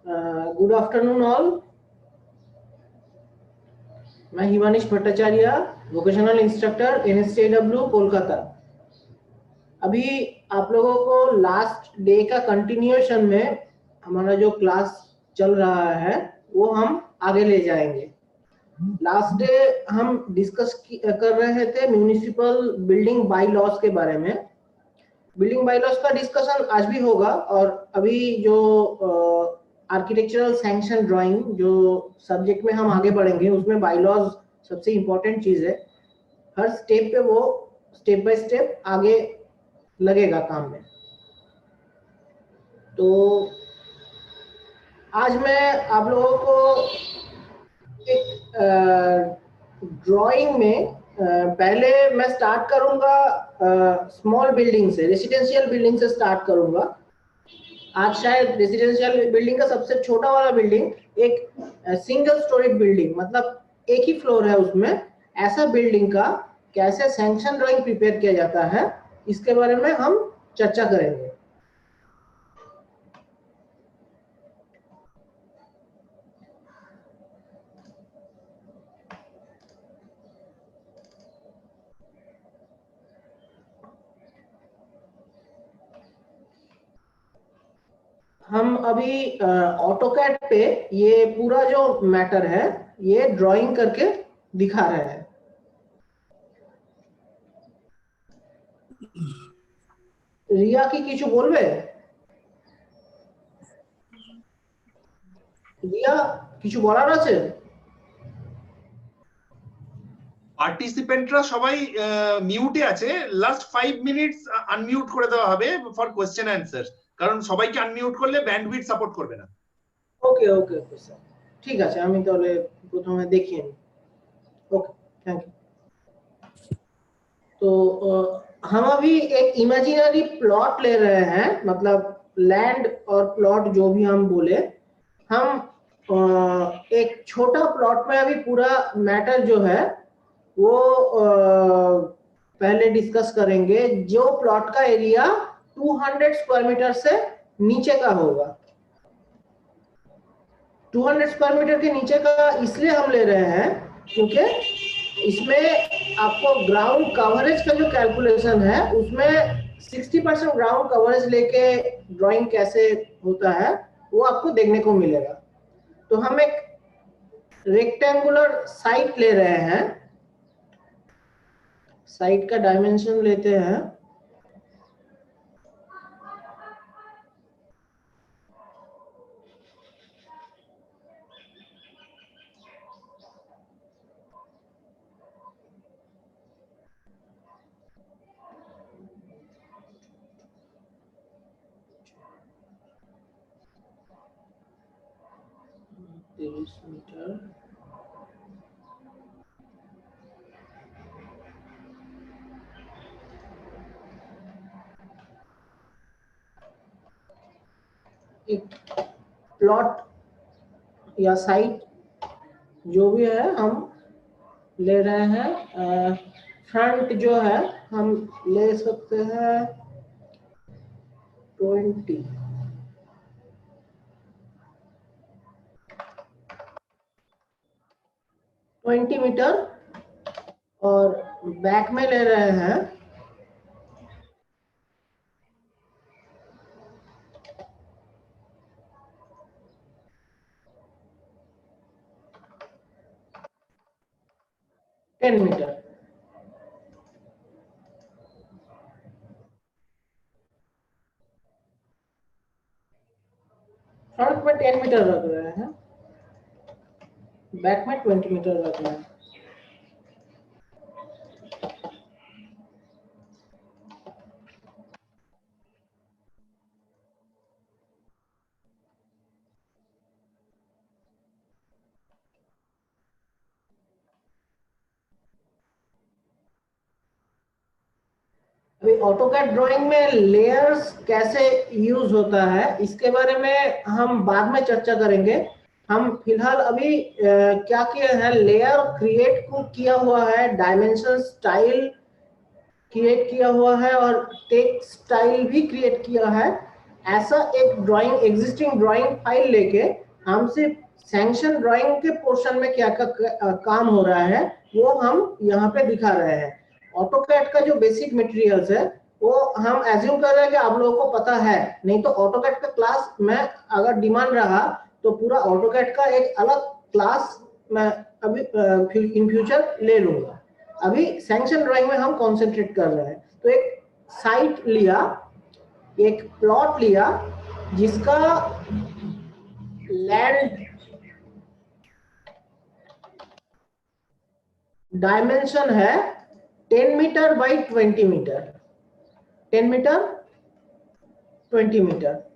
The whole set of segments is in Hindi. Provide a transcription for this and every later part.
Good afternoon all. मैं Himanish Bhattacharya, vocational instructor NSTW Kolkata. अभी आप लोगों को लास्ट डे का कंटिन्यूएशन में हमारा जो क्लास चल रहा है वो हम आगे ले जाएंगे। लास्ट डे हम डिस्कस कर रहे थे म्यूनिसिपल बिल्डिंग बाई लॉज के बारे में। बिल्डिंग बाई लॉज का डिस्कशन आज भी होगा और अभी जो आर्किटेक्चरल सैंक्शन ड्राइंग जो सब्जेक्ट में हम आगे बढ़ेंगे उसमें बाई लॉज सबसे इम्पोर्टेंट चीज है। हर स्टेप पे वो स्टेप बाय स्टेप आगे लगेगा काम में। तो आज मैं आप लोगों को एक ड्राइंग में पहले मैं स्टार्ट करूंगा स्मॉल बिल्डिंग से, रेसिडेंशियल बिल्डिंग से स्टार्ट करूंगा। आज शायद रेसिडेंशियल बिल्डिंग का सबसे छोटा वाला बिल्डिंग एक सिंगल स्टोरेज बिल्डिंग, मतलब एक ही फ्लोर है उसमें, ऐसा बिल्डिंग का कैसे सैंक्शन ड्राइंग प्रिपेयर किया जाता है इसके बारे में हम चर्चा करेंगे। हम अभी ऑटोकैड पे ये पूरा जो मैटर है ये ड्राइंग करके दिखा रहे हैं। रिया की किछु बोलबे? रिया किछु বলার আছে? পার্টিসিপেন্টরা সবাই মিউটে আছে। লাস্ট 5 মিনিটস আনমিউট করে দেওয়া হবে ফর কোশ্চেন অ্যানসার, কারণ সবাইকে আনমিউট করলে ব্যান্ডউইথ সাপোর্ট করবে না। ওকে ওকে ওকে স্যার, ঠিক আছে, আমি তাহলে প্রথমে দেখিয়ে নিই। Okay thank you. तो हम अभी एक इमेजिनरी प्लॉट ले रहे हैं, मतलब लैंड और प्लॉट जो भी हम बोले, हम एक छोटा प्लॉट में अभी पूरा मैटर जो है वो पहले डिस्कस करेंगे। जो प्लॉट का एरिया 200 स्क्वायर मीटर से नीचे का होगा। 200 स्क्वायर मीटर के नीचे का इसलिए हम ले रहे हैं क्योंकि इसमें आपको ग्राउंड कवरेज का जो कैलकुलेशन है उसमें 60% ग्राउंड कवरेज लेके ड्राइंग कैसे होता है वो आपको देखने को मिलेगा। तो हम एक रेक्टेंगुलर साइट ले रहे हैं। साइट का डायमेंशन लेते हैं। मीटर एक प्लॉट या साइट जो भी है हम ले रहे हैं। फ्रंट जो है हम ले सकते हैं 20 मीटर और बैक में ले रहे हैं 10 मीटर। फ्रंट में 10 मीटर रख रहे हैं, बैक में 20 मीटर रख रहे हैं। अभी ऑटोकैड ड्राइंग में लेयर्स कैसे यूज होता है इसके बारे में हम बाद में चर्चा करेंगे। हम फिलहाल अभी क्या किया है, लेयर क्रिएट को किया हुआ है, डायमेंशन स्टाइल क्रिएट किया हुआ है और टेक्स्ट स्टाइल भी क्रिएट किया है। ऐसा एक ड्राइंग, एग्जिस्टिंग ड्राइंग फाइल लेके हम सिर्फ सैंक्शन ड्राइंग के पोर्शन में क्या काम हो रहा है वो हम यहाँ पे दिखा रहे हैं। ऑटोकैड का जो बेसिक मटेरियल्स है वो हम एज्यूम कर रहे हैं कि आप लोगों को पता है, नहीं तो ऑटोकैड का क्लास में अगर डिमांड रहा तो पूरा ऑटोकैड का एक अलग क्लास मैं अभी इन फ्यूचर ले लूंगा। अभी सैंक्शन ड्राइंग में हम कॉन्सेंट्रेट कर रहे हैं। तो एक साइट लिया, एक प्लॉट लिया जिसका लैंड डायमेंशन है 10 meter by 20 meter, 10 meter 20 meter.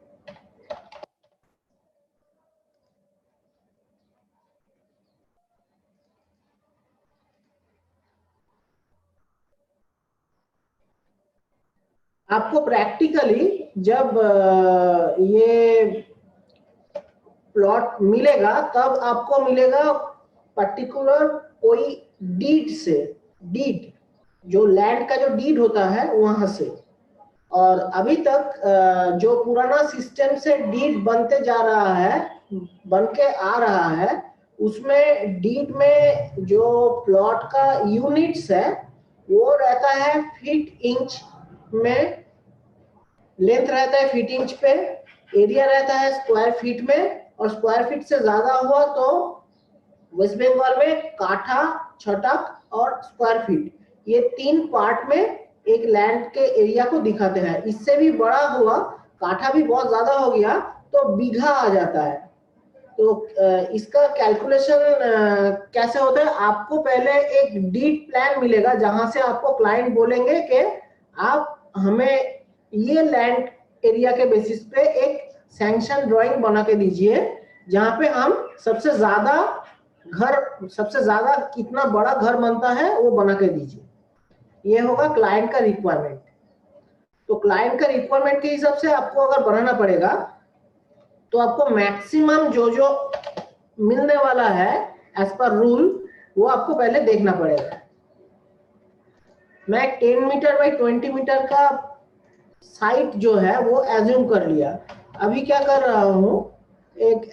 आपको प्रैक्टिकली जब ये प्लॉट मिलेगा तब आपको मिलेगा पर्टिकुलर कोई डीड से, डीड जो लैंड का जो डीड होता है वहां से। और अभी तक जो पुराना सिस्टम से डीड बनते जा रहा है, बन के आ रहा है, उसमें डीड में जो प्लॉट का यूनिट्स है वो रहता है फीट इंच में, लेंथ रहता है फीट इंच पे, एरिया रहता है स्क्वायर फीट में, और स्क्वायर फीट से ज्यादा हुआ तो वेस्ट बंगाल में काठा, छटक और स्क्वायर फीट, ये 3 पार्ट में एक लैंड के एरिया को दिखाते हैं। इससे भी बड़ा हुआ, काठा भी बहुत ज्यादा हो गया तो बीघा आ जाता है। तो इसका कैलकुलेशन कैसे होता है, आपको पहले एक डीड प्लान मिलेगा जहां से आपको क्लाइंट बोलेंगे कि आप हमें ये लैंड एरिया के बेसिस पे एक सैंक्शन ड्राइंग बना के दीजिए जहां पे हम सबसे ज्यादा कितना बड़ा घर बनता है वो बना के दीजिए। ये होगा क्लाइंट का रिक्वायरमेंट। तो क्लाइंट का रिक्वायरमेंट के हिसाब से आपको अगर बनाना पड़ेगा तो आपको मैक्सिमम जो जो मिलने वाला है एज पर रूल वो आपको पहले देखना पड़ेगा। मैं 10 मीटर बाई 20 मीटर का साइट जो है वो एज्यूम कर लिया। अभी क्या कर रहा हूं, एक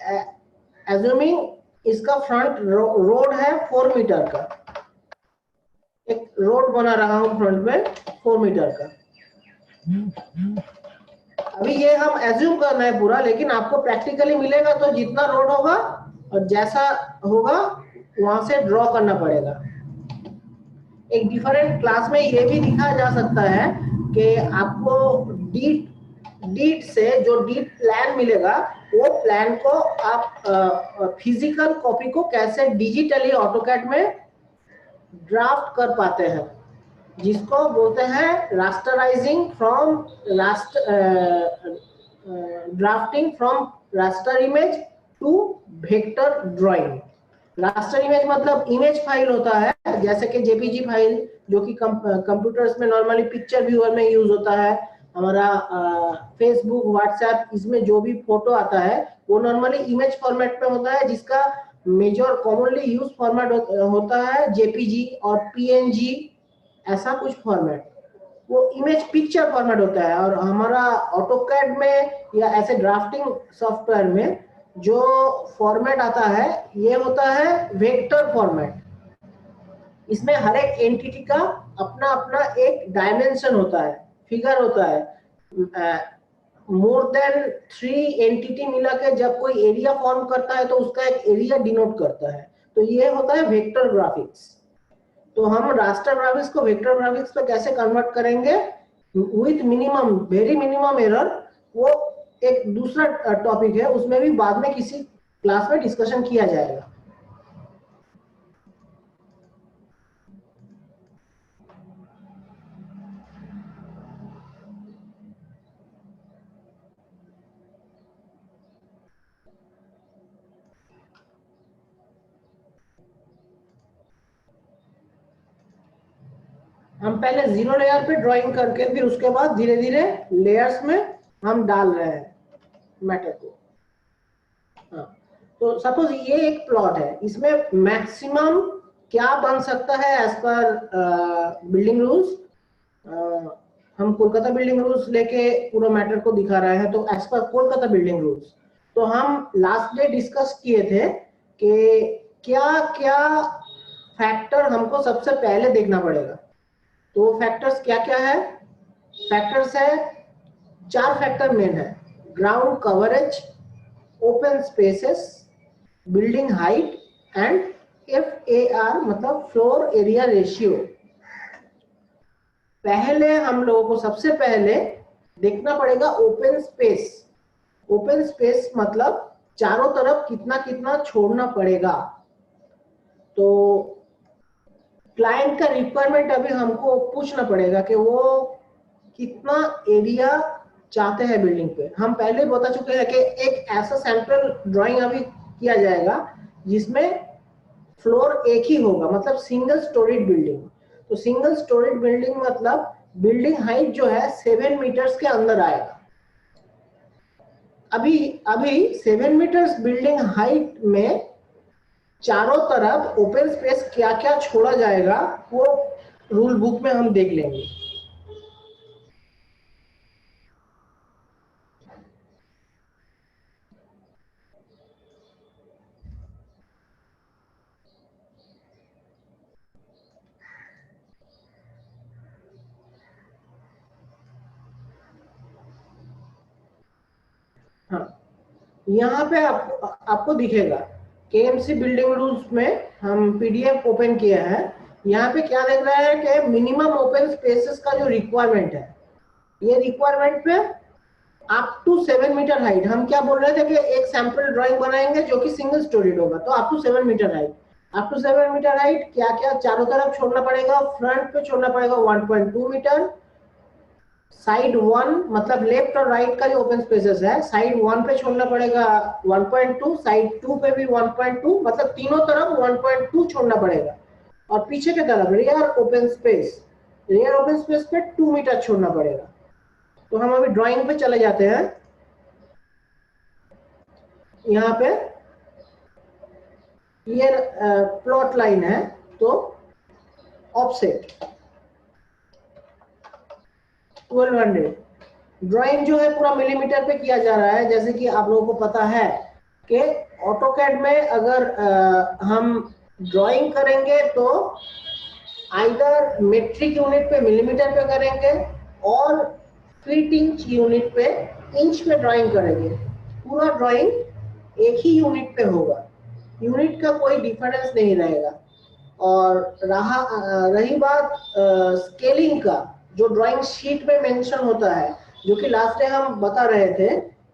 एज्यूमिंग इसका फ्रंट रोड है 4 मीटर का, एक रोड बना रहा हूं फ्रंट में 4 मीटर का। अभी ये हम एज्यूम कर रहे हैं पूरा, लेकिन आपको प्रैक्टिकली मिलेगा तो जितना रोड होगा और जैसा होगा वहां से ड्रॉ करना पड़ेगा। एक डिफरेंट क्लास में ये भी दिखाया जा सकता है कि आपको डीड से जो डीड प्लान मिलेगा वो प्लान को आप फिजिकल कॉपी को कैसे डिजिटली ऑटोकैड में ड्राफ्ट कर पाते हैं, जिसको बोलते हैं rasterising from drafting from raster image to vector drawing. Raster image मतलब इमेज फाइल होता है, जैसे कि जेपीजी फाइल जो कि कंप्यूटर्स में नॉर्मली पिक्चर व्यूअर में यूज होता है। हमारा फेसबुक, व्हाट्सएप, इसमें जो भी फोटो आता है वो नॉर्मली इमेज फॉर्मेट में होता है, जिसका मेजर कॉमनली यूज फॉर्मेट होता है जेपीजी और पीएनजी, ऐसा कुछ फॉर्मेट, वो इमेज पिक्चर फॉर्मेट होता है। और हमारा ऑटोकैड में या ऐसे ड्राफ्टिंग सॉफ्टवेयर में जो फॉर्मेट आता है ये होता है वेक्टर फॉर्मेट। इसमें हर एक एंटिटी का अपना अपना एक डायमेंशन होता है, फिगर होता है। मोर देन 3 एंटिटी मिला के जब कोई एरिया फॉर्म करता है तो उसका एक एरिया डिनोट करता है। तो ये होता है वेक्टर ग्राफिक्स। तो हम रास्टर ग्राफिक्स को वेक्टर ग्राफिक्स पे कैसे कन्वर्ट करेंगे with minimum, very minimum error, वो एक दूसरा टॉपिक है, उसमें भी बाद में किसी क्लास में डिस्कशन किया जाएगा। हम पहले 0 लेयर पे ड्राइंग करके फिर उसके बाद धीरे धीरे लेयर्स में हम डाल रहे हैं मैटर को। हाँ, तो सपोज ये एक प्लॉट है, इसमें मैक्सिमम क्या बन सकता है एज पर बिल्डिंग रूल्स, हम कोलकाता बिल्डिंग रूल्स लेके पूरा मैटर को दिखा रहे हैं। तो एज पर कोलकाता बिल्डिंग रूल्स, तो हम लास्ट डे डिस्कस किए थे कि क्या क्या फैक्टर हमको सबसे पहले देखना पड़ेगा। तो फैक्टर्स क्या क्या है? फैक्टर्स है, 4 फैक्टर मेन है: ground coverage, open spaces, building height and FAR मतलब फ्लोर एरिया रेशियो। पहले हम लोगों को सबसे पहले देखना पड़ेगा ओपन स्पेस। ओपन स्पेस मतलब चारों तरफ कितना कितना छोड़ना पड़ेगा। तो क्लाइंट का रिक्वायरमेंट अभी हमको पूछना पड़ेगा कि वो कितना एरिया चाहते हैं बिल्डिंग पे। हम पहले बता चुके हैं कि एक ऐसा सेंट्रल ड्राइंग अभी किया जाएगा जिसमें फ्लोर एक ही होगा, मतलब सिंगल स्टोरीड बिल्डिंग। तो सिंगल स्टोरीड बिल्डिंग मतलब बिल्डिंग हाइट जो है 7 मीटर्स के अंदर आएगा। अभी 7 मीटर्स बिल्डिंग हाइट में चारों तरफ ओपन स्पेस क्या क्या छोड़ा जाएगा वो रूल बुक में हम देख लेंगे। हाँ, यहाँ पे आपको दिखेगा KMC बिल्डिंग रूल्स में हम PDF ओपन किया है। यहाँ पे क्या देख रहा है कि मिनिमम ओपन स्पेसेस का जो रिक्वायरमेंट है, ये रिक्वायरमेंट पे अप टू 7 मीटर हाइट। हम क्या बोल रहे थे कि एक सैंपल ड्राइंग बनाएंगे जो कि सिंगल स्टोरीड होगा, तो up to 7 meter height. Up to 7 meter height क्या क्या चारों तरफ छोड़ना पड़ेगा? फ्रंट पे छोड़ना पड़ेगा 1.2 मीटर, साइड 1 मतलब लेफ्ट और राइट का जो ओपन स्पेसेस है, साइड 1 पे छोड़ना पड़ेगा 1.2, साइड 2 पे भी 1.2, मतलब तीनों तरफ 1.2 छोड़ना पड़ेगा। और पीछे की तरफ रियर ओपन स्पेस पे 2 मीटर छोड़ना पड़ेगा। तो हम अभी ड्राइंग पे चले जाते हैं। यहाँ पे ये प्लॉट लाइन है, तो ऑफसेट 1200 ड्राइंग जो है पूरा मिलीमीटर पे किया जा रहा है। जैसे कि आप लोगों को पता है कि ऑटोकैड में अगर हम ड्राइंग करेंगे तो आइदर मेट्रिक यूनिट पे मिलीमीटर पे करेंगे और फीट इंच यूनिट पे इंच पे ड्राइंग करेंगे। पूरा ड्राइंग एक ही यूनिट पे होगा, यूनिट का कोई डिफरेंस नहीं रहेगा। और रही बात स्केलिंग का, जो ड्राइंग शीट में मेंशन होता है, जो कि लास्ट टाइम हम बता रहे थे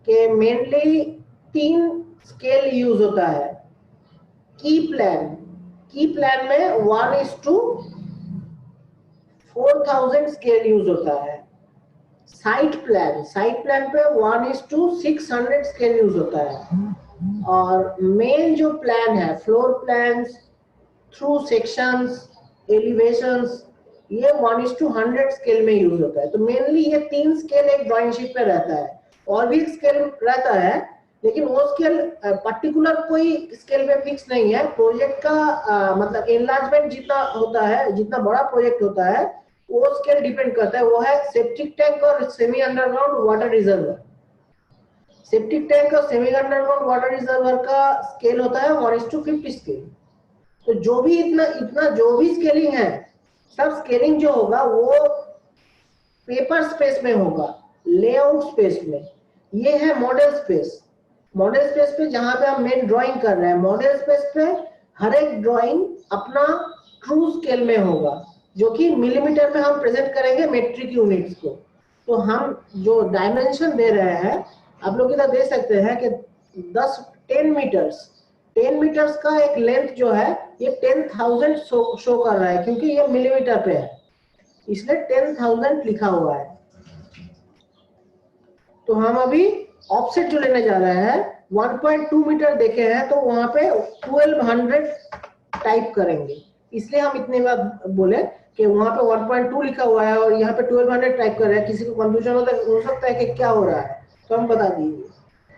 कि मेनली 3 स्केल यूज होता है। की प्लान में 1:4000 स्केल यूज होता है। साइट प्लान पे 1:600 स्केल यूज होता है। और मेन जो प्लान है, floor plans, through sections, elevations, ये 1:100 स्केल में यूज होता है। तो मेनली ये 3 स्केल एक ड्राइंग शीट पे रहता है। और भी स्केल रहता है, लेकिन वो स्केल पर्टिकुलर कोई स्केल पे फिक्स नहीं है। प्रोजेक्ट का मतलब एनलार्जमेंट जितना होता है, जितना बड़ा प्रोजेक्ट होता है, वो स्केल डिपेंड करता है। वो है सेप्टिक टैंक और semi underground water reservoir. Septic tank और सेमी अंडरग्राउंड वाटर रिजर्वर का स्केल होता है 1:50 स्केल। तो जो भी इतना जो भी स्केलिंग है, सब स्केलिंग जो होगा वो पेपर स्पेस में होगा, लेआउट स्पेस में। ये है मॉडल स्पेस। मॉडल स्पेस पे जहां पे हम मेन ड्राइंग कर रहे हैं, मॉडल स्पेस पे हर एक ड्राइंग अपना ट्रू स्केल में होगा, जो कि मिलीमीटर में हम प्रेजेंट करेंगे मेट्रिक यूनिट्स को। तो हम जो डायमेंशन दे रहे हैं, आप लोग इधर दे सकते हैं कि 10 मीटर्स का एक लेंथ जो है, ये 10,000 शो कर रहा है, क्योंकि ये मिलीमीटर पे है, इसलिए 10,000 लिखा हुआ है। तो हम अभी ऑफसेट जो लेने जा रहे हैं, 1.2 मीटर देखे हैं, तो वहां पे 1200 टाइप करेंगे। इसलिए हम इतने बार बोले कि वहां पे 1.2 लिखा हुआ है और यहाँ पे 1200 टाइप कर रहे हैं। किसी को कंफ्यूजन हो सकता है कि क्या हो रहा है, तो हम बता दीजिए।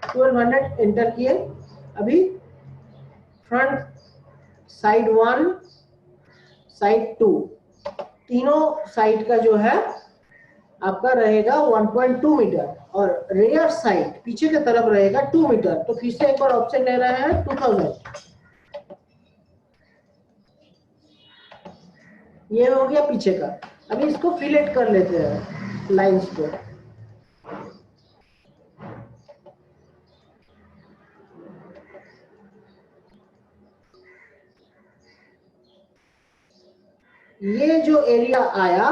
1200 एंटर किए। अभी फ्रंट, साइड 1, साइड 2, तीनों साइड का जो है आपका रहेगा 1.2 मीटर और रेयर साइड पीछे की तरफ रहेगा 2 मीटर। तो फिर से एक बार ऑप्शन ले रहे हैं 2000। ये हो गया पीछे का। अभी इसको फिलेट कर लेते हैं लाइंस को। ये जो एरिया आया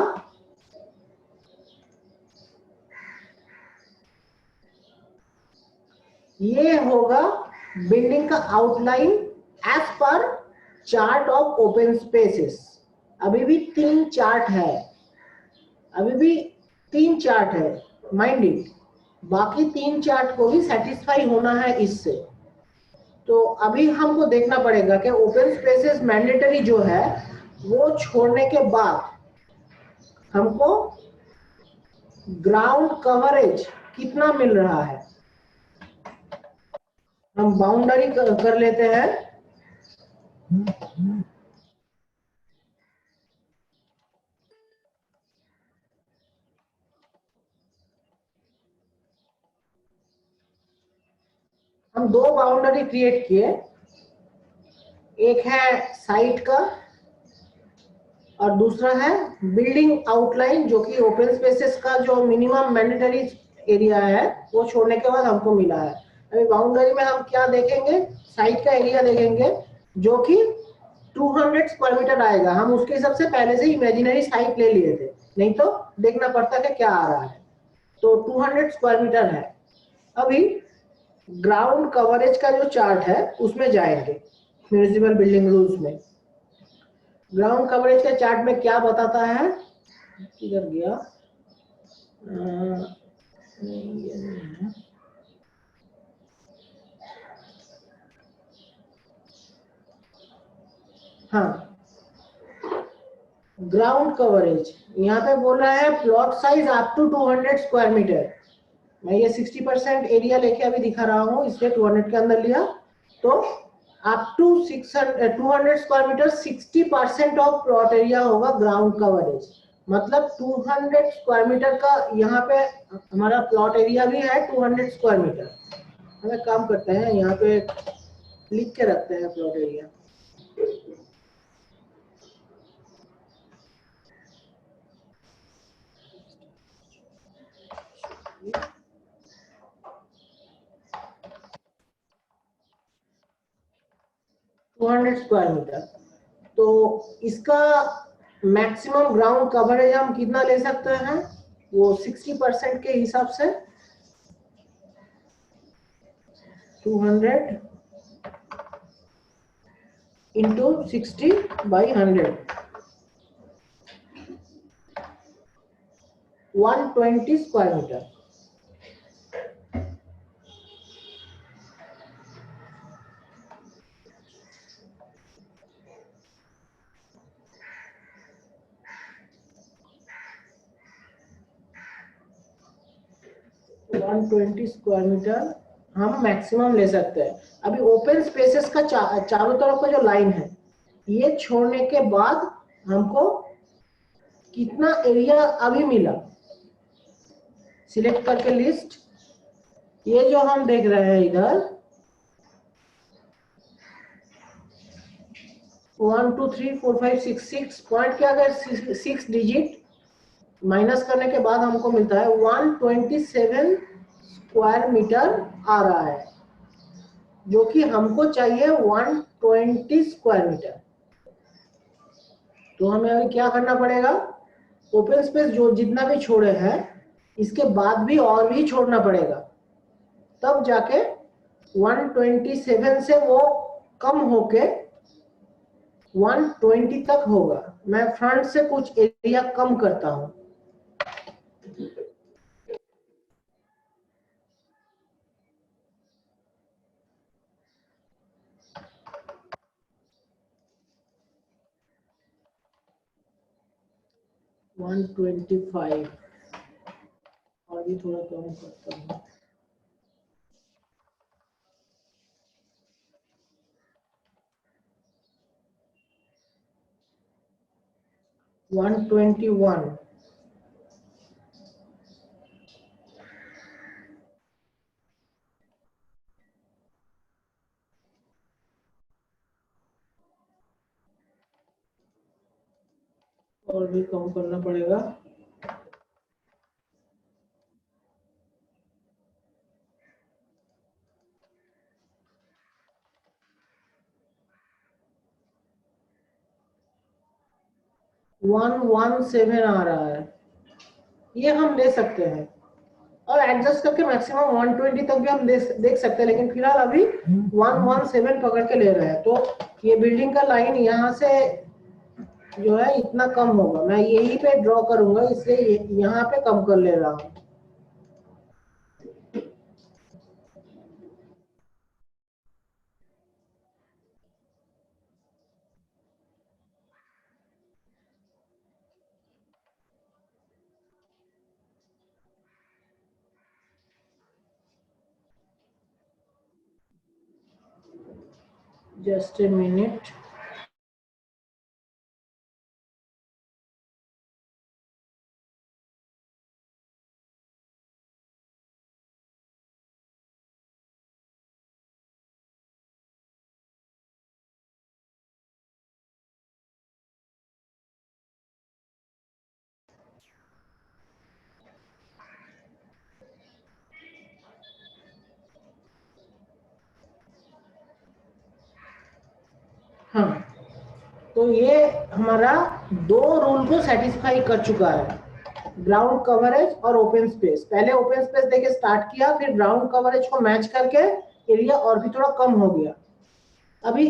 ये होगा बिल्डिंग का outline as per chart of open spaces. अभी भी 3 चार्ट है, अभी भी 3 चार्ट है, माइंड इट। बाकी 3 चार्ट को भी सेटिस्फाई होना है इससे। तो अभी हमको देखना पड़ेगा कि ओपन स्पेसेस मैंडेटरी जो है वो छोड़ने के बाद हमको ग्राउंड कवरेज कितना मिल रहा है। हम बाउंड्री कर लेते हैं। हम 2 बाउंड्री क्रिएट किए, एक है साइट का और दूसरा है बिल्डिंग आउटलाइन, जो कि ओपन स्पेसेस का जो मिनिमम मैंडेटरी एरिया है वो छोड़ने के बाद हमको मिला है। अभी बाउंड्री में हम क्या देखेंगे, साइट का एरिया देखेंगे जो कि 200 स्क्वायर मीटर आएगा। हम उसके हिसाब से पहले से इमेजिनरी साइट ले लिए थे, नहीं तो देखना पड़ता है क्या आ रहा है। तो 200 स्क्वायर मीटर है। अभी ग्राउंड कवरेज का जो चार्ट है उसमें जाएंगे म्युनिसिपल बिल्डिंग रूल्स में। ग्राउंड कवरेज के चार्ट में क्या बताता है, किधर गया, ये नहीं है। हाँ, ग्राउंड कवरेज यहाँ पे बोल रहा है plot size up to 200 square meter. मैं ये 60% एरिया लेके अभी दिखा रहा हूँ, इसलिए 200 के अंदर लिया। तो up to 200 square meter 60% of plot area होगा ग्राउंड कवरेज। मतलब 200 स्क्वायर मीटर का यहाँ पे हमारा प्लॉट एरिया भी है 200 स्क्वायर मीटर। हम एक काम करते हैं, यहाँ पे लिख के रखते हैं प्लॉट एरिया। Square metre. तो इसका मैक्सिमम ग्राउंड कवरेज हम कितना ले सकते हैं, वो 60% के हिसाब से 200 into 60/100 120 square meter. Square meter हम मैक्सिमम ले सकते हैं। अभी ओपन स्पेसेस का चारों तरफ का जो लाइन है ये छोड़ने के बाद हमको कितना एरिया अभी मिला, सिलेक्ट करके लिस्ट। ये जो हम देख रहे हैं इधर 1 2 3 4 5 6 पॉइंट के अगर 6 डिजिट माइनस करने के बाद हमको मिलता है 127 स्क्वायर मीटर आ रहा है, जो कि हमको चाहिए 120 स्क्वायर मीटर। तो हमें अभी क्या करना पड़ेगा, ओपन स्पेस जो जितना भी छोड़े हैं इसके बाद भी और भी छोड़ना पड़ेगा, तब जाके 127 से वो कम होके 120 तक होगा। मैं फ्रंट से कुछ एरिया कम करता हूं। वन 125 और भी थोड़ा कम करता हूँ। वन 121 और भी कम करना पड़ेगा। वन 117 आ रहा है, ये हम ले सकते हैं और एडजस्ट करके मैक्सिमम 120 तक भी हम देख सकते हैं, लेकिन फिलहाल अभी 117 पकड़ के ले रहे हैं। तो ये बिल्डिंग का लाइन यहाँ से जो है इतना कम होगा, मैं यही पे ड्रॉ करूंगा, इसलिए यहाँ पे कम कर ले रहा हूँ। Just a minute. हाँ, तो ये हमारा दो रूल को सेटिस्फाई कर चुका है, ग्राउंड कवरेज और ओपन स्पेस। पहले ओपन स्पेस देके स्टार्ट किया, फिर ग्राउंड कवरेज को मैच करके एरिया और भी थोड़ा कम हो गया। अभी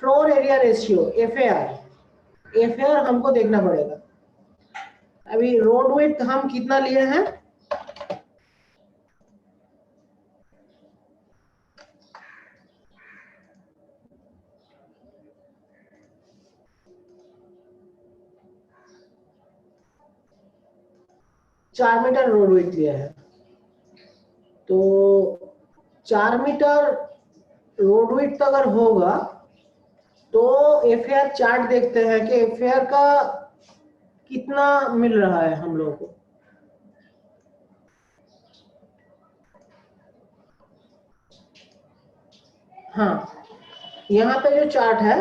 फ्लोर एरिया रेशियो एफएआर हमको देखना पड़ेगा। अभी रोड विड्थ हम कितना लिए हैं, चार मीटर रोड विड्थ लिया है। तो 4 मीटर रोड विड्थ अगर होगा तो एफएआर चार्ट देखते हैं कि एफएआर का कितना मिल रहा है हम लोगों को। हाँ, यहाँ पे जो चार्ट है,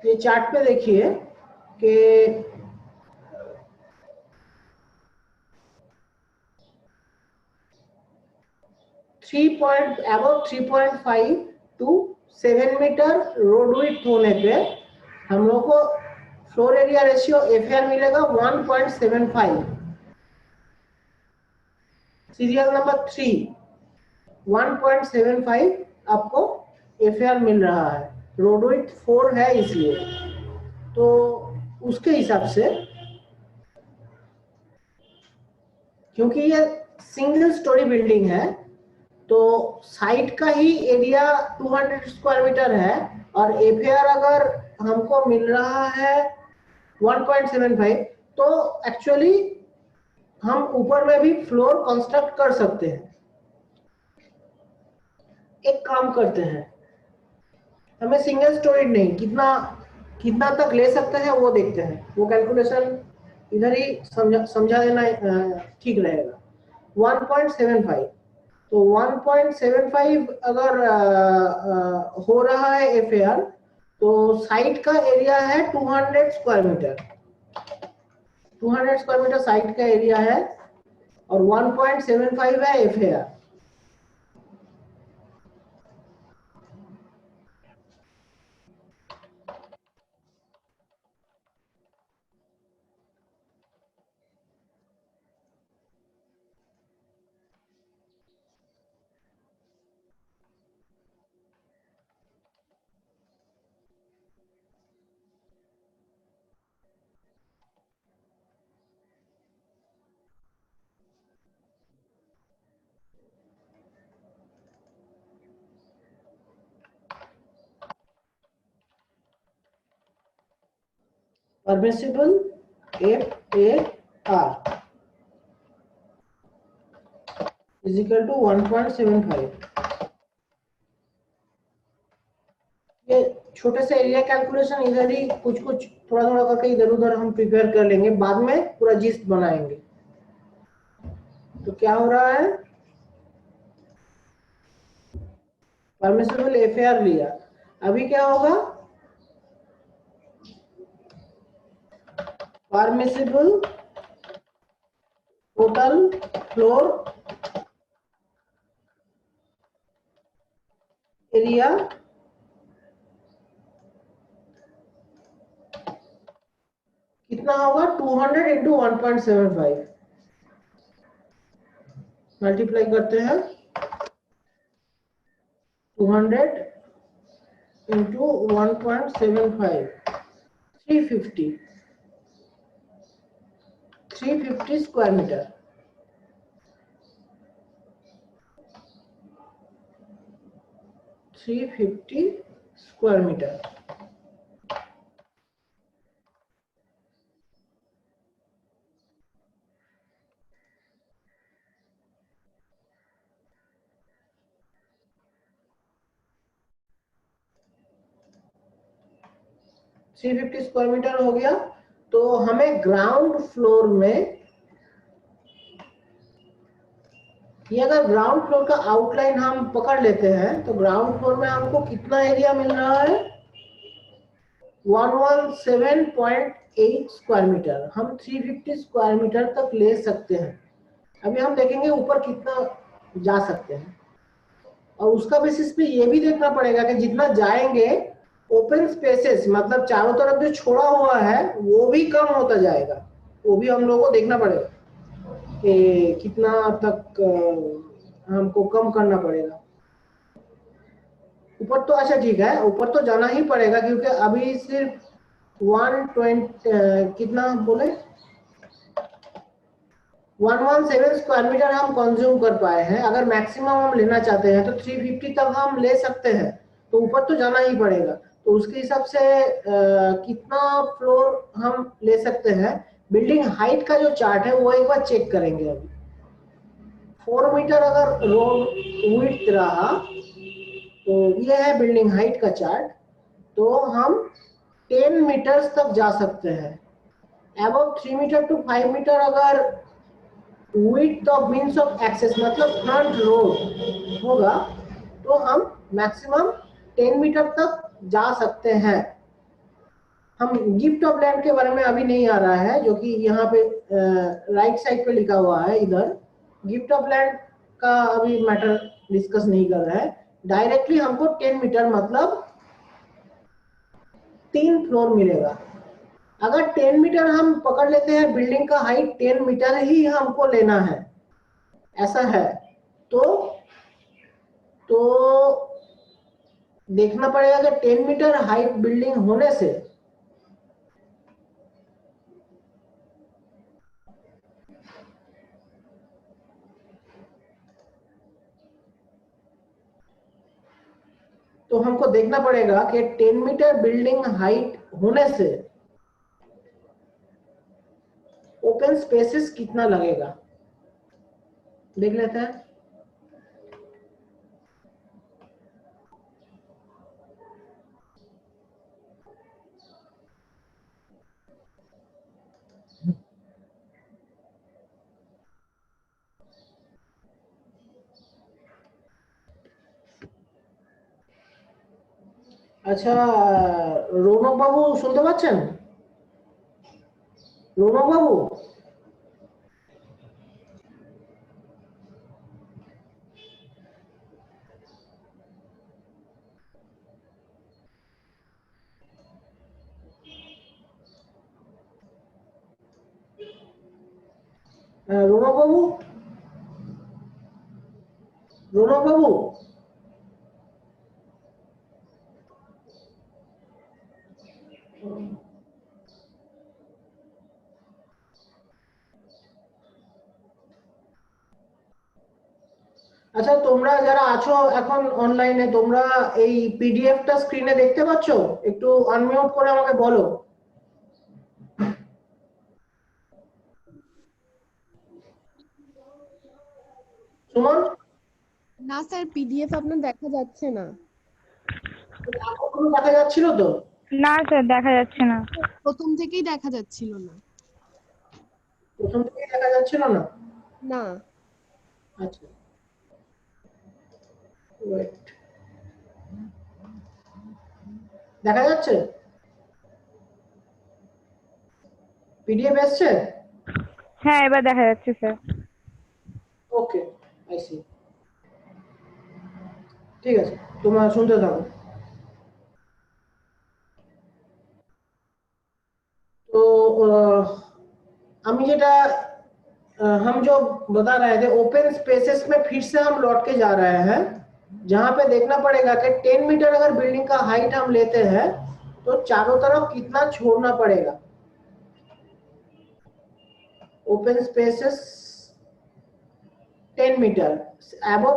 ये चार्ट पे देखिए कि 3.5 टू 7 मीटर रोड विड्थ होने पे हम लोग को फ्लोर एरिया रेशियो एफआर मिलेगा 1.75। सीरियल नंबर 3 1.75 आपको एफआर मिल रहा है, रोड विड्थ 4 है इसलिए। तो उसके हिसाब से, क्योंकि ये सिंगल स्टोरी बिल्डिंग है, तो साइट का ही एरिया 200 स्क्वायर मीटर है और एफआर अगर हमको मिल रहा है 1.75, तो एक्चुअली हम ऊपर में भी फ्लोर कंस्ट्रक्ट कर सकते हैं। एक काम करते हैं, हमें सिंगल स्टोरी नहीं, कितना तक ले सकते हैं वो देखते हैं। वो कैलकुलेशन इधर ही समझा देना ठीक रहेगा। 1.75, तो 1.75 अगर हो रहा है एफएआर, तो साइट का एरिया है 200 square meter. 200 square meter site का एरिया है और 1.75 है FAR. Permissible FAR is equal to 1.75। ये छोटे से एरिया कैलकुलेशन इधर ही कुछ थोड़ा थोड़ा करके इधर उधर हम प्रिपेयर कर लेंगे, बाद में पूरा जिस्ट बनाएंगे। तो क्या हो रहा है, परमिसिबल एफएआर लिया, अभी क्या होगा, permissible total floor area कितना होगा 200 इंटू 1.75 मल्टीप्लाई करते हैं 200 into 1.75 350 square meter 350 square meter square meter हो गया। तो हमें ग्राउंड फ्लोर में, ये अगर ग्राउंड फ्लोर का आउटलाइन हम पकड़ लेते हैं तो ग्राउंड फ्लोर में हमको कितना एरिया मिल रहा है 117.8 स्क्वायर मीटर। हम 350 स्क्वायर मीटर तक ले सकते हैं। अभी हम देखेंगे ऊपर कितना जा सकते हैं और उसका बेसिस पे ये भी देखना पड़ेगा कि जितना जाएंगे ओपन स्पेसेस मतलब चारों तरफ जो छोड़ा हुआ है वो भी कम होता जाएगा। वो भी हम लोगों को देखना पड़ेगा कि कितना तक हमको कम करना पड़ेगा। ऊपर तो अच्छा ठीक है, ऊपर तो जाना ही पड़ेगा क्योंकि अभी सिर्फ 120 कितना बोले 117 स्क्वायर मीटर हम कंज्यूम कर पाए हैं। अगर मैक्सिमम हम लेना चाहते हैं तो 350 तक हम ले सकते हैं, तो ऊपर तो जाना ही पड़ेगा। तो उसके हिसाब से कितना फ्लोर हम ले सकते हैं, बिल्डिंग हाइट का जो चार्ट है वो एक बार चेक करेंगे। अभी 4 मीटर अगर रोड विड्थ रहा तो ये है बिल्डिंग हाइट का चार्ट। तो हम 10 मीटर तक जा सकते हैं। अबव 3 मीटर टू 5 मीटर अगर width of means of access मतलब फ्रंट रोड होगा तो हम मैक्सिमम 10 मीटर तक जा सकते हैं। हम गिफ्ट ऑफ लैंड के बारे में अभी नहीं आ रहा है, जो कि यहाँ पे राइट साइड पे लिखा हुआ है। इधर गिफ्ट ऑफ लैंड का अभी मैटर डिस्कस नहीं कर रहा है। डायरेक्टली हमको 10 मीटर मतलब 3 फ्लोर मिलेगा। अगर 10 मीटर हम पकड़ लेते हैं, बिल्डिंग का हाइट 10 मीटर ही हमको लेना है, ऐसा है तो देखना पड़ेगा कि 10 मीटर हाइट बिल्डिंग होने से तो हमको देखना पड़ेगा कि 10 मीटर बिल्डिंग हाइट होने से ओपन स्पेसेस कितना लगेगा देख लेते हैं। আচ্ছা, রৌনক বাবু শুনতে পাচ্ছেন? রৌনক বাবু, রৌনক বাবু, রৌনক বাবু, আচ্ছা তোমরা যারা আছো এখন অনলাইনে, তোমরা এই পিডিএফটা স্ক্রিনে দেখতে পাচ্ছো? একটু আনমিউট করে আমাকে বলো। সুমন, না স্যার, পিডিএফ আপনার দেখা যাচ্ছে না। কোনো দেখা যাচ্ছিল তো? না স্যার, দেখা যাচ্ছে না। প্রথম থেকেই দেখা যাচ্ছিল না। প্রথম থেকে দেখা যাচ্ছিল না? না। আচ্ছা, ওয়েট, দেখা যাচ্ছে? পিডিএফ এসছে? হ্যাঁ এবার দেখা যাচ্ছে স্যার। Okay, I C. ঠিক আছে, তোমরা শুনতে থাকো। तो हम যেটা हम जो बता रहे थे, ओपन स्पेसेस में फिर से हम लौट के जा रहे हैं, जहां पे देखना पड़ेगा कि 10 मीटर अगर बिल्डिंग का हाइट हम लेते हैं तो चारों तरफ कितना छोड़ना पड़ेगा। Open spaces 10 meter, above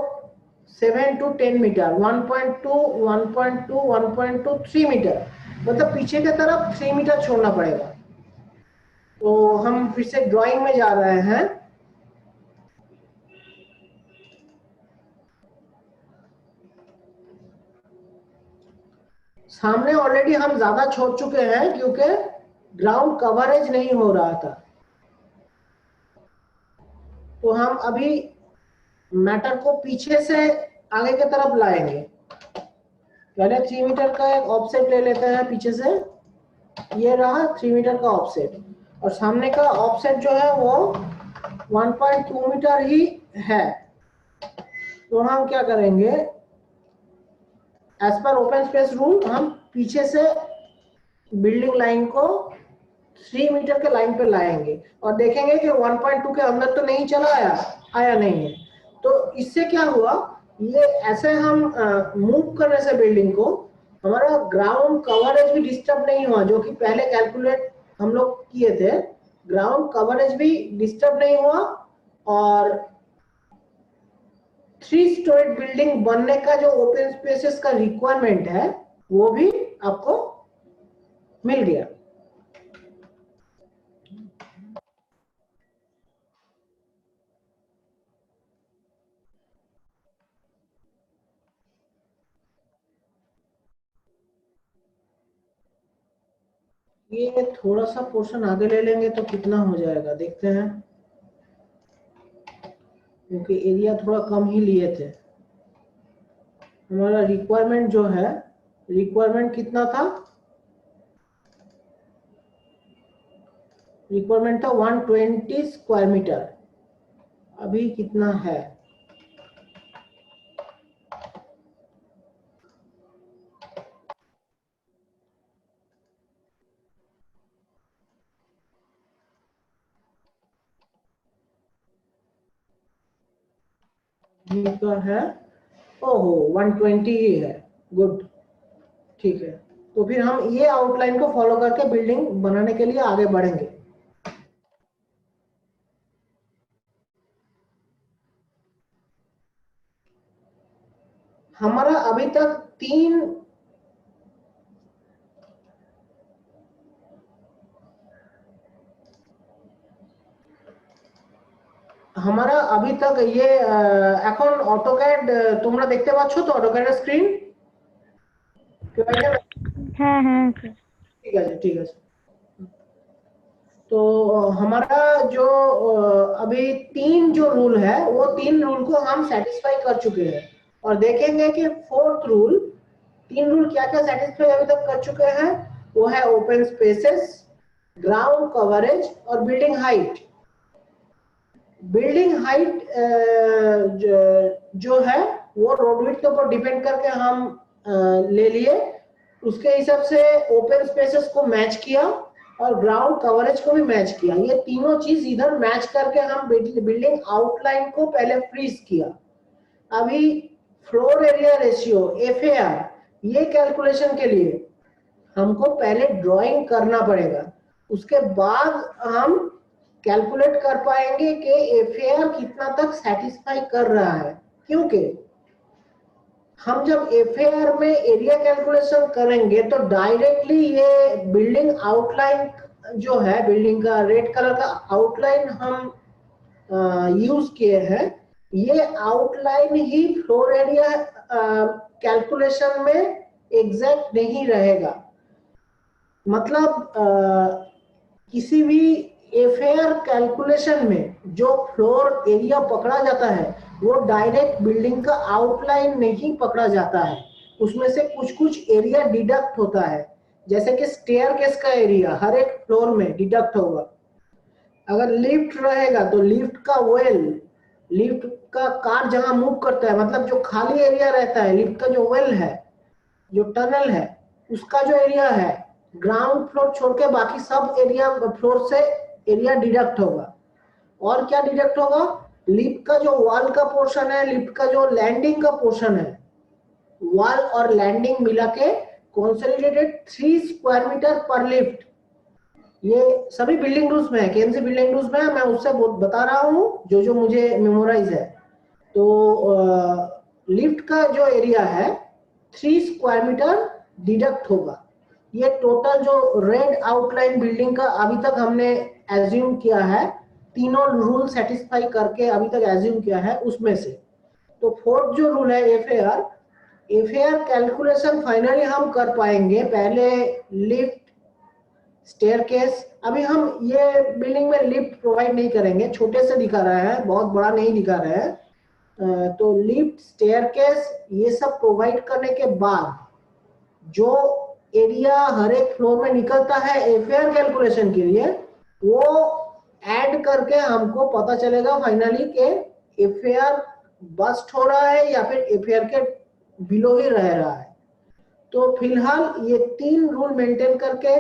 7 to 10 meter, 1.2 1.2 1.2 3 meter, मतलब पीछे की तरफ 3 मीटर छोड़ना पड़ेगा। तो हम फिर से ड्राइंग में जा रहे हैं। सामने ऑलरेडी हम ज्यादा छोड़ चुके हैं क्योंकि ग्राउंड कवरेज नहीं हो रहा था। तो हम अभी मैटर को पीछे से आगे की तरफ लाएंगे। पहले 3 मीटर का एक ऑफसेट ले लेते हैं पीछे से, ये रहा 3 मीटर का ऑफसेट, और सामने का ऑफसेट जो है वो 1.2 मीटर ही है। तो हम क्या करेंगे, as per open space rule हम पीछे से बिल्डिंग लाइन को 3 मीटर के लाइन पे लाएंगे और देखेंगे कि 1.2 के अंदर तो नहीं चला आया नहीं है। तो इससे क्या हुआ, ये ऐसे हम मूव करने से बिल्डिंग को हमारा ग्राउंड कवरेज भी डिस्टर्ब नहीं हुआ, जो कि पहले कैलकुलेट हम लोग किए थे। ग्राउंड कवरेज भी डिस्टर्ब नहीं हुआ और 3 स्टोरी बिल्डिंग बनने का जो ओपन स्पेसेस का रिक्वायरमेंट है वो भी आपको मिल गया। ये थोड़ा सा पोर्शन आगे ले लेंगे तो कितना हो जाएगा देखते हैं, क्योंकि एरिया थोड़ा कम ही लिए थे। हमारा रिक्वायरमेंट जो है, रिक्वायरमेंट कितना था, रिक्वायरमेंट था 120 स्क्वायर मीटर। अभी कितना है, का है, ओहो 120 ही है, गुड, ठीक है। तो फिर हम ये आउटलाइन को फॉलो करके बिल्डिंग बनाने के लिए आगे बढ़ेंगे। हमारा अभी तक ये এখন অটোক্যাড তোমরা দেখতে পাচ্ছ তো, অটোক্যাডের স্ক্রিন? হ্যাঁ হ্যাঁ ठीक है। तो हमारा जो अभी 3 जो रूल है वो 3 रूल को हम सेटिस्फाई कर चुके हैं और देखेंगे कि 4th रूल, 3 रूल क्या क्या सेटिस्फाई अभी तक कर चुके हैं। वो है ओपन स्पेसेस, ग्राउंड कवरेज और बिल्डिंग हाइट। बिल्डिंग हाइट जो है वो रोड विड्थ के ऊपर डिपेंड करके हम ले लिए, उसके हिसाब से ओपन स्पेसेस को मैच किया और ग्राउंड कवरेज को भी मैच किया। ये तीनों चीज इधर मैच करके हम बिल्डिंग आउटलाइन को पहले फ्रीज किया। अभी फ्लोर एरिया रेशियो FAR, ये कैलकुलेशन के लिए हमको पहले ड्राइंग करना पड़ेगा, उसके बाद हम कैलकुलेट कर पाएंगे कि FAR कितना तक सेटिस्फाई कर रहा है। क्योंकि हम जब FAR में एरिया कैलकुलेशन करेंगे तो डायरेक्टली ये बिल्डिंग आउटलाइन जो है, बिल्डिंग का रेड कलर का आउटलाइन हम यूज किए हैं, ये आउटलाइन ही फ्लोर एरिया कैलकुलेशन में एग्जैक्ट नहीं रहेगा। मतलब किसी भी FAR कैलकुलेशन में जो फ्लोर एरिया पकड़ा जाता है वो डायरेक्ट बिल्डिंग का आउटलाइन नहीं पकड़ा जाता है, उसमें से कुछ एरिया डिडक्ट होता है। जैसे कि स्टेयरकेस का एरिया हर एक फ्लोर में डिडक्ट होगा, अगर लिफ्ट रहेगा तो लिफ्ट का वेल, लिफ्ट का कार जहां मूव करता है, मतलब जो खाली एरिया रहता है, लिफ्ट का जो वेल है, जो टनल है, उसका जो एरिया है, ग्राउंड फ्लोर छोड़ के बाकी सब एरिया फ्लोर से एरिया डिडक्ट होगा। और क्या डिडक्ट होगा? लिफ्ट का जो वॉल का पोर्शन है, लिफ्ट का जो लैंडिंग का पोर्शन है, वॉल और लैंडिंग मिला के कंसोलिडेटेड 3 स्क्वायर मीटर पर लिफ्ट। ये सभी बिल्डिंग रूल्स में है, केएमसी बिल्डिंग रूल्स में है, मैं उससे बता रहा हूँ जो जो मुझे मेमोराइज है। तो लिफ्ट का जो एरिया है 3 स्क्वायर मीटर डिडक्ट होगा। ये टोटल जो रेड आउटलाइन बिल्डिंग का अभी तक हमने एज्यूम किया है, तीनों रूल सेटिस्फाई करके अभी तक एज्यूम किया है उसमें से। तो फोर्थ जो रूल है एफएआर, एफएआर कैलकुलेशन फाइनली हम कर पाएंगे। पहले लिफ्ट, स्टेयरकेस, अभी हम ये बिल्डिंग में लिफ्ट प्रोवाइड नहीं करेंगे, छोटे से दिखा रहा है, बहुत बड़ा नहीं दिखा रहा है। तो लिफ्ट, स्टेयरकेस ये सब प्रोवाइड करने के बाद जो एरिया हर एक फ्लोर में निकलता है एफएआर कैलकुलेशन के लिए, वो ऐड करके हमको पता चलेगा फाइनली कि एफएआर बस्ट हो रहा है या फिर एफएआर के बिलो ही रह रहा है। तो फिलहाल ये 3 रूल मेंटेन करके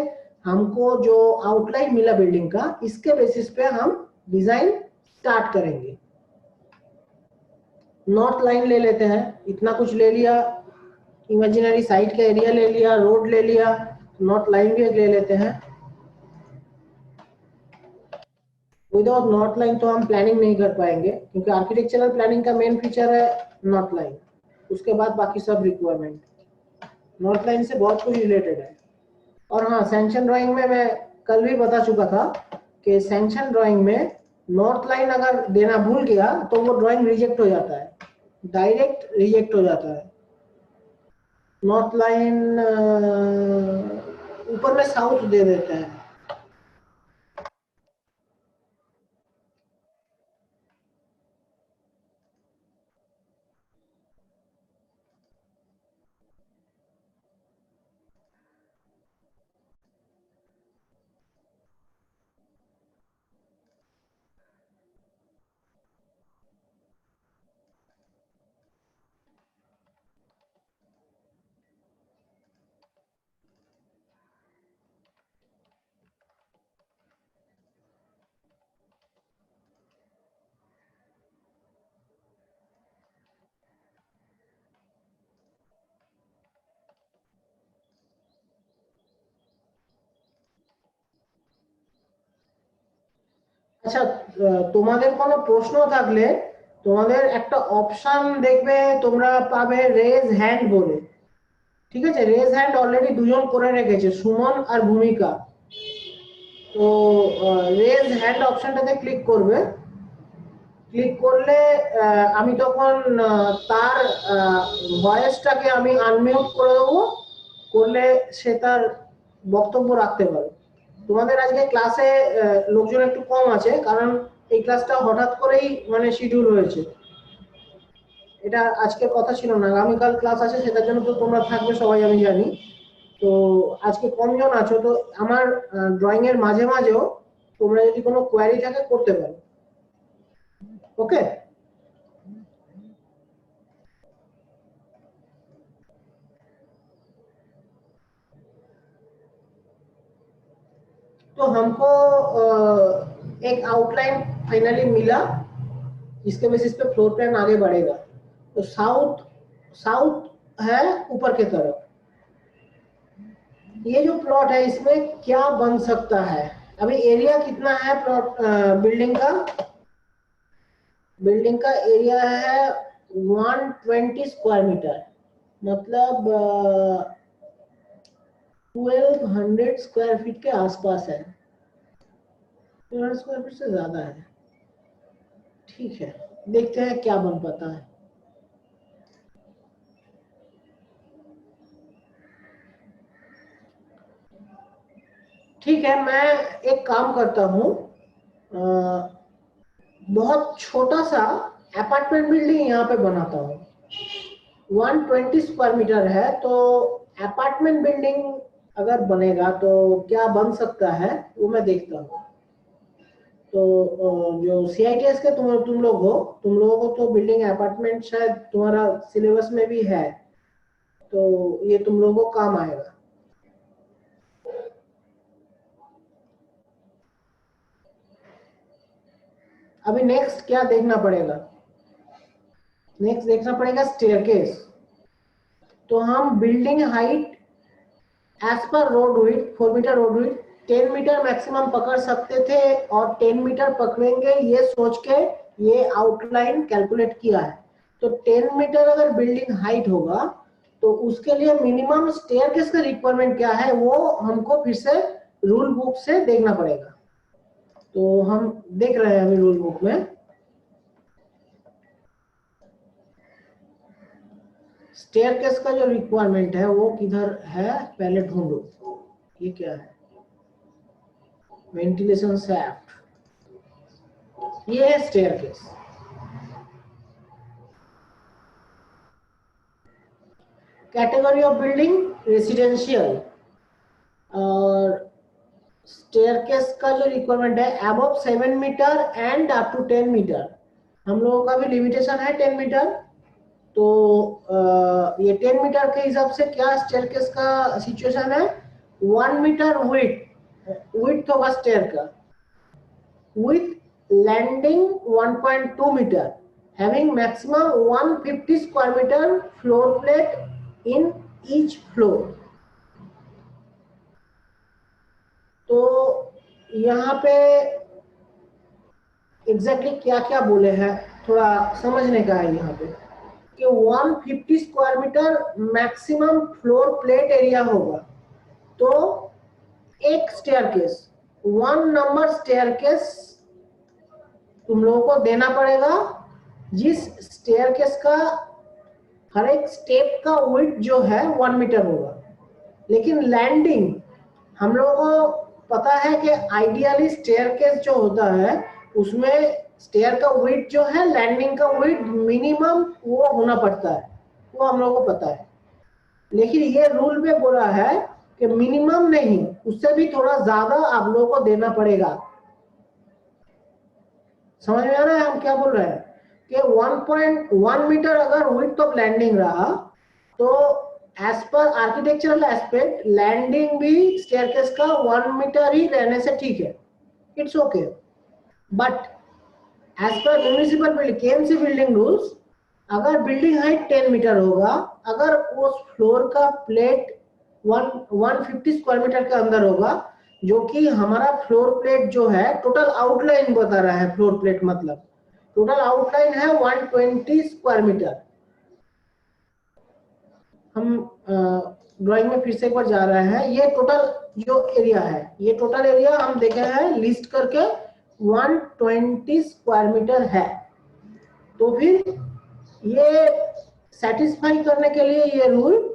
हमको जो आउटलाइन मिला बिल्डिंग का, इसके बेसिस पे हम डिजाइन स्टार्ट करेंगे। नॉर्थ लाइन ले लेते हैं, इतना कुछ ले लिया, इमेजिनरी साइट का एरिया ले लिया, रोड ले लिया, नॉर्थ लाइन भी ले लेते हैं। विदाउट नॉर्थ लाइन तो हम प्लानिंग नहीं कर पाएंगे, क्योंकि आर्किटेक्चरल प्लानिंग का मेन फीचर है नॉर्थ लाइन, उसके बाद बाकी सब रिक्वायरमेंट नॉर्थ लाइन से बहुत कुछ रिलेटेड है। और हाँ, सैंक्शन ड्राइंग में मैं कल भी बता चुका था कि सैंक्शन ड्राइंग में नॉर्थ लाइन अगर देना भूल गया तो वो ड्राइंग रिजेक्ट हो जाता है, डायरेक्ट रिजेक्ट हो जाता है। नॉर्थ लाइन ऊपर में साउथ दे देते हैं। আচ্ছা, তোমাদের কোনো প্রশ্ন থাকলে তোমাদের একটা অপশন দেখবে, তোমরা পাবে রেজ হ্যান্ড বলে। ঠিক আছে, রেজ হ্যান্ড অলরেডি দুজন করে রেখেছে, সুমন আর ভূমিকা। তো রেজ হ্যান্ড অপশনটাতে ক্লিক করবে, ক্লিক করলে আমি তখন তার ভয়েসটাকে আমি আনমিউট করে দেবো, করলে সে তার বক্তব্য রাখতে পারে। তোমাদের আজকে ক্লাসে লোকজন একটু কম আছে, কারণ এই ক্লাসটা হঠাৎ করেই মানে শিডিউল হয়েছে, এটা আজকের কথা ছিল না। আগামীকাল ক্লাস আছে, সেটার জন্য তো তোমরা থাকবে সবাই আমি জানি। তো আজকে কমজন আছো, তো আমার ড্রয়িং এর মাঝে মাঝেও তোমরা যদি কোনো কোয়ারি থাকে করতে পারো। ओके, तो हमको एक आउटलाइन फाइनली मिला, इसके बेसिस पे फ्लोर प्लान आगे बढ़ेगा। तो साउथ साउथ है ऊपर की तरफ, ये जो प्लॉट है इसमें क्या बन सकता है? अभी एरिया कितना है प्लॉट बिल्डिंग का एरिया है 120 स्क्वायर मीटर, मतलब 1200 स्क्वायर फीट के आसपास है। 1200 स्क्वायर फीट से ज्यादा है। ठीक है, देखते हैं क्या बन पाता है। ठीक है, मैं एक काम करता हूँ, बहुत छोटा सा अपार्टमेंट बिल्डिंग यहाँ पे बनाता हूँ। 120 स्क्वायर मीटर है, तो अपार्टमेंट बिल्डिंग अगर बनेगा तो क्या बन सकता है वो मैं देखता हूँ। तो जो CITS के तुम लोग हो, तुम लोगों को तो बिल्डिंग अपार्टमेंट शायद तुम्हारा सिलेबस में भी है, तो ये तुम लोगों को काम आएगा। अभी नेक्स्ट क्या देखना पड़ेगा? नेक्स्ट देखना पड़ेगा स्टेयरकेस। तो हम building height as per road width 4 meter road width 10 meter maximum पकड़ सकते थे और 10 मीटर पकड़ेंगे ये सोच के ये आउटलाइन कैलकुलेट किया है। तो 10 मीटर अगर बिल्डिंग हाइट होगा तो उसके लिए मिनिमम स्टेयरकेस का रिक्वायरमेंट क्या है वो हमको फिर से रूल बुक से देखना पड़ेगा। तो हम देख रहे हैं अभी रूल बुक में स्टेयरकेस का जो रिक्वायरमेंट है वो किधर है, पहले ढूंढो। ये क्या है? वेंटिलेशन शैफ्ट, ये है staircase. Category of building residential, और स्टेयरकेस का जो रिक्वायरमेंट है above 7 meter and up to 10 meter. हम लोगों का भी लिमिटेशन है 10 मीटर। तो ये 10 मीटर के हिसाब से क्या स्टेयरकेस का सिचुएशन है? 1 मीटर विड्थ होगा स्टेयर का, with landing 1.2 meter, having maximum 150 square meter floor plate in each floor. तो यहाँ पे एग्जैक्टली क्या क्या बोले हैं थोड़ा समझने का है यहाँ पे कि 150 square meter maximum floor plate area होगा। तो एक स्टेयरकेस 1 नंबर स्टेयरकेस तुम लोगों को देना पड़ेगा, जिस स्टेयरकेस का हर एक स्टेप का विड्थ जो है 1 मीटर होगा। लेकिन लैंडिंग हम लोगों को पता है कि आइडियली स्टेयरकेस जो होता है उसमें स्टेयर का विड्थ जो है लैंडिंग का विड्थ मिनिमम वो होना पड़ता है, वो हम लोगों को पता है। लेकिन ये रूल में बोला है कि मिनिमम नहीं, उससे भी थोड़ा ज्यादा आप लोगों को देना पड़ेगा। समझ में आ रहा है हम क्या बोल रहे हैं कि 1.1 मीटर अगर विड्थ ऑफ लैंडिंग रहा तो as per architectural aspect landing भी स्टेयरकेस का 1 मीटर ही रहने से ठीक है, it's okay. But as per municipal building KMC building rules, अगर बिल्डिंग हाइट 10 मीटर होगा, अगर उस फ्लोर का प्लेट 150 स्क्वायर मीटर के अंदर होगा, जो कि हमारा फ्लोर प्लेट जो है टोटल आउटलाइन बता रहा है, फ्लोर प्लेट मतलब टोटल आउटलाइन है 120 स्क्वायर मीटर। हम ड्राइंग में फिर से एक बार जा रहे हैं। ये टोटल जो एरिया है, ये टोटल एरिया हम देखे हैं लिस्ट करके 120 स्क्वायर मीटर है। तो फिर ये सेटिस्फाई करने के लिए ये रूल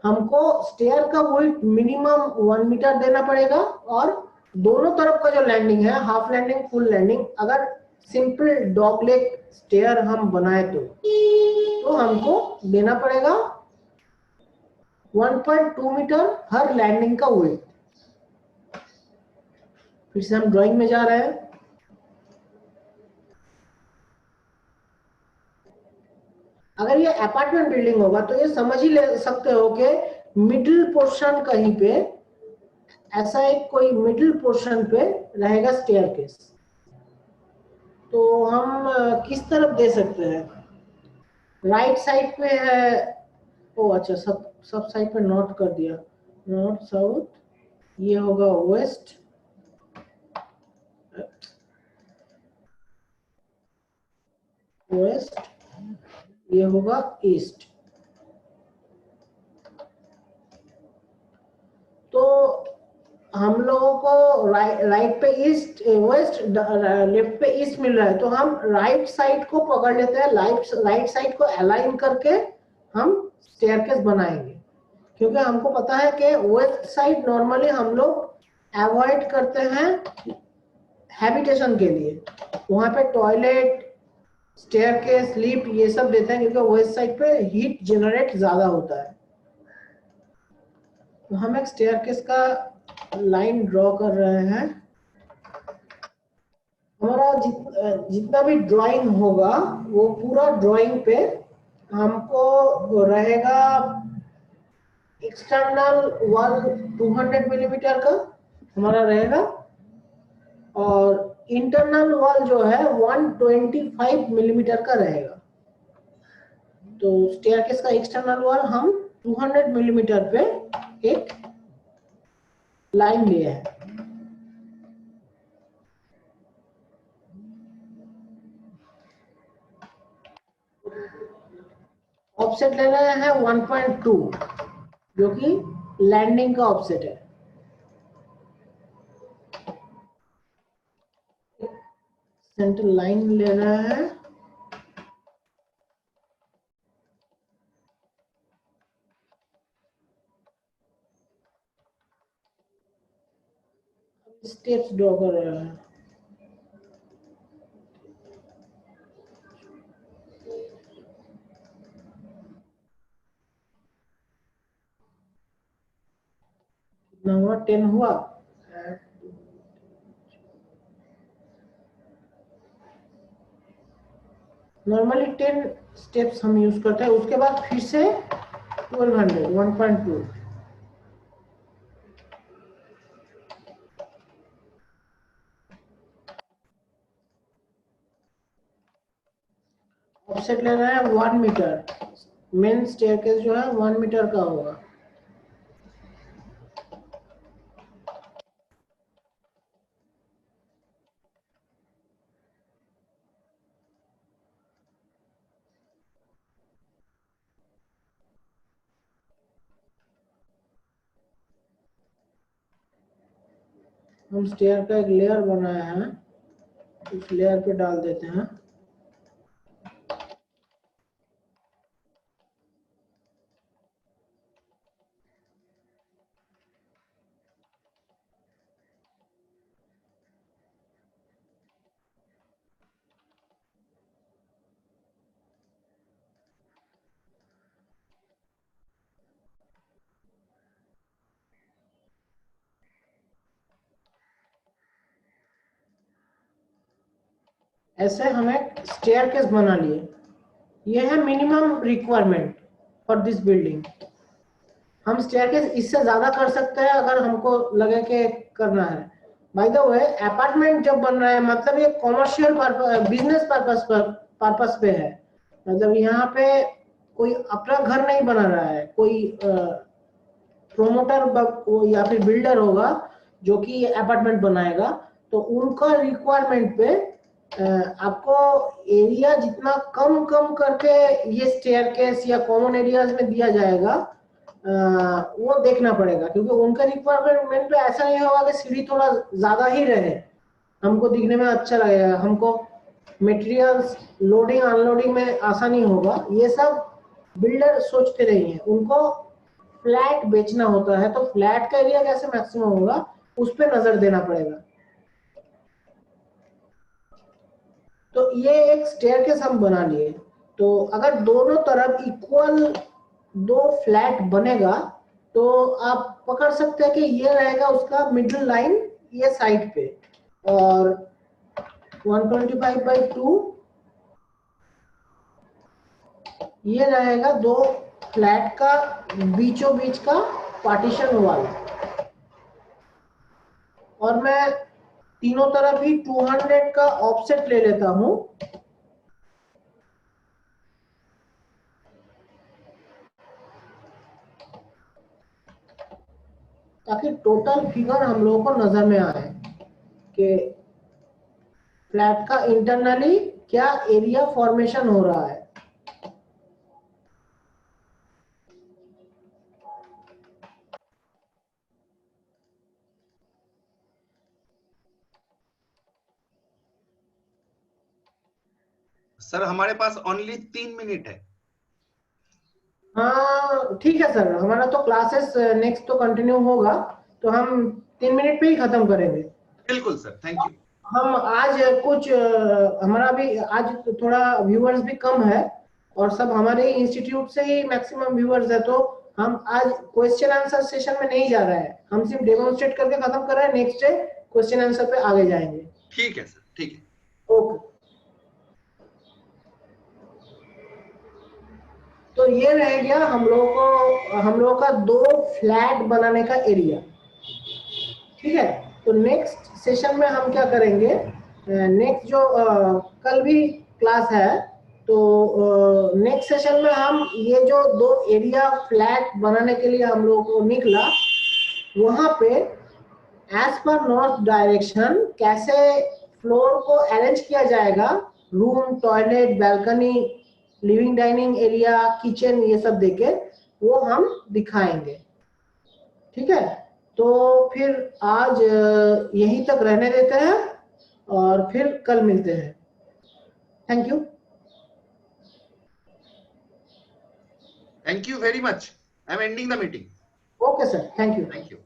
हमको स्टेयर का विड्थ मिनिमम 1 मीटर देना पड़ेगा, और दोनों तरफ का जो लैंडिंग है, हाफ लैंडिंग फुल लैंडिंग, अगर सिंपल डॉगलेग स्टेयर हम बनाए तो हमको देना पड़ेगा 1.2 मीटर हर लैंडिंग का विड्थ। फिर से हम ड्राइंग में जा रहे हैं। अगर ये अपार्टमेंट बिल्डिंग होगा तो ये समझ ही ले सकते हो कि मिडिल पोर्शन कहीं पे ऐसा एक कोई मिडिल पोर्शन पे रहेगा स्टेयरकेस। तो हम किस तरफ दे सकते हैं? राइट साइड पे है। ओ अच्छा, सब साइड पे नॉर्थ कर दिया, नॉर्थ साउथ, ये होगा वेस्ट, वेस्ट, ये होगा ईस्ट। तो हम लोगों को राइट पे ईस्ट, वेस्ट, लेफ्ट पे ईस्ट मिल रहा है, तो हम राइट साइड को पकड़ लेते हैं, राइट साइड को अलाइन करके हम स्टेयरकेस बनाएंगे। क्योंकि हमको पता है कि वेस्ट साइड नॉर्मली हम लोग अवॉइड करते हैं हैबिटेशन के लिए, वहां पे टॉयलेट, स्टेयरकेस, लिफ्ट ये सब देते हैं, क्योंकि वेस्ट साइड पे हीट जनरेट ज्यादा होता है। तो हम एक स्टेयरकेस का लाइन ड्रॉ कर रहे हैं। हमारा जितना भी ड्राइंग होगा वो पूरा ड्राइंग पे हमको रहेगा एक्सटर्नल वॉल 200 मिलीमीटर का हमारा रहेगा और इंटरनल वॉल जो है 125 मिलीमीटर का रहेगा। तो स्टेयरकेस का एक्सटर्नल वॉल हम 200 मिलीमीटर पे एक लाइन लिए हैं। ऑफसेट ले रहे हैं 1.2 जो कि लैंडिंग का ऑफसेट है। सेंटर लाइन ले रहे हैं स्टेप्स ड्रॉ कर रहे हैं। कितना हुआ 10 हुआ। नॉर्मली 10 स्टेप्स हम यूज करते हैं, उसके बाद फिर से 1200 1.2 ऑफसेट ले रहे हैं 1 मीटर। मेन स्टेयरकेस जो है 1 मीटर का होगा। हम स्टेयर का एक लेयर बनाया है, उस लेयर पे डाल देते हैं। ऐसे हम एक स्टेयरकेस बना लिए। ये है minimum requirement for this building. हम स्टेयरकेस इससे ज्यादा कर सकते हैं अगर हमको लगे कि करना है। बाय द वे अपार्टमेंट जब बन रहा है मतलब ये कॉमर्शियल बिजनेस पर्पस पे है। मतलब यहाँ पे कोई अपना घर नहीं बना रहा है, कोई प्रोमोटर या फिर बिल्डर होगा जो कि अपार्टमेंट बनाएगा, तो उनका रिक्वायरमेंट पे आपको एरिया जितना कम करके ये स्टेयरकेस या कॉमन एरियाज में दिया जाएगा वो देखना पड़ेगा, क्योंकि उनका रिक्वायरमेंट पे ऐसा नहीं होगा कि सीढ़ी थोड़ा ज्यादा ही रहे, हमको दिखने में अच्छा लगेगा, हमको मटेरियल्स लोडिंग अनलोडिंग में आसानी होगा। ये सब बिल्डर सोचते नहीं है, उनको फ्लैट बेचना होता है, तो फ्लैट का एरिया कैसे मैक्सिमम होगा उस पर नजर देना पड़ेगा। तो ये एक स्टेयरकेस हम बना लिए। तो अगर दोनों तरफ इक्वल 2 फ्लैट बनेगा तो आप पकड़ सकते हैं कि ये रहेगा उसका मिडिल लाइन ये साइड पे, और 125/2 ये रहेगा 2 फ्लैट का बीचों बीच का पार्टीशन वॉल। और मैं तीनों तरफ ही 200 का ऑफसेट ले लेता हूं, ताकि टोटल फिगर हम लोगों को नजर में आए कि फ्लैट का इंटरनली क्या एरिया फॉर्मेशन हो रहा है। सर हमारे पास ओनली 3 मिनट है। हाँ ठीक है सर, हमारा तो क्लासेस नेक्स्ट तो कंटिन्यू होगा, तो हम 3 मिनट पे ही खत्म करेंगे। बिल्कुल सर, थैंक यू। हम आज कुछ हमारा भी आज तो थोड़ा व्यूअर्स भी कम है और सब हमारे इंस्टीट्यूट से ही मैक्सिमम व्यूअर्स है, तो हम आज क्वेश्चन आंसर सेशन में नहीं जा रहे हैं, हम सिर्फ डेमोन्स्ट्रेट करके खत्म कर रहे हैं। नेक्स्ट डे क्वेश्चन आंसर पे आगे जाएंगे। ठीक है सर, ठीक है। ओके, तो ये रह गया हम लोगों का 2 फ्लैट बनाने का एरिया। ठीक है, तो नेक्स्ट सेशन में हम क्या करेंगे, नेक्स्ट जो कल भी क्लास है, तो नेक्स्ट सेशन में हम ये जो 2 एरिया फ्लैट बनाने के लिए हम लोग को निकला, वहां पे एज पर नॉर्थ डायरेक्शन कैसे फ्लोर को अरेंज किया जाएगा, room, toilet, balcony, living dining area, kitchen, ये सब देके वो हम दिखाएंगे। ठीक है, तो फिर आज यहीं तक रहने देते हैं और फिर कल मिलते हैं। Thank you. Thank you very much. I am ending the meeting. Okay sir, thank you. Thank you.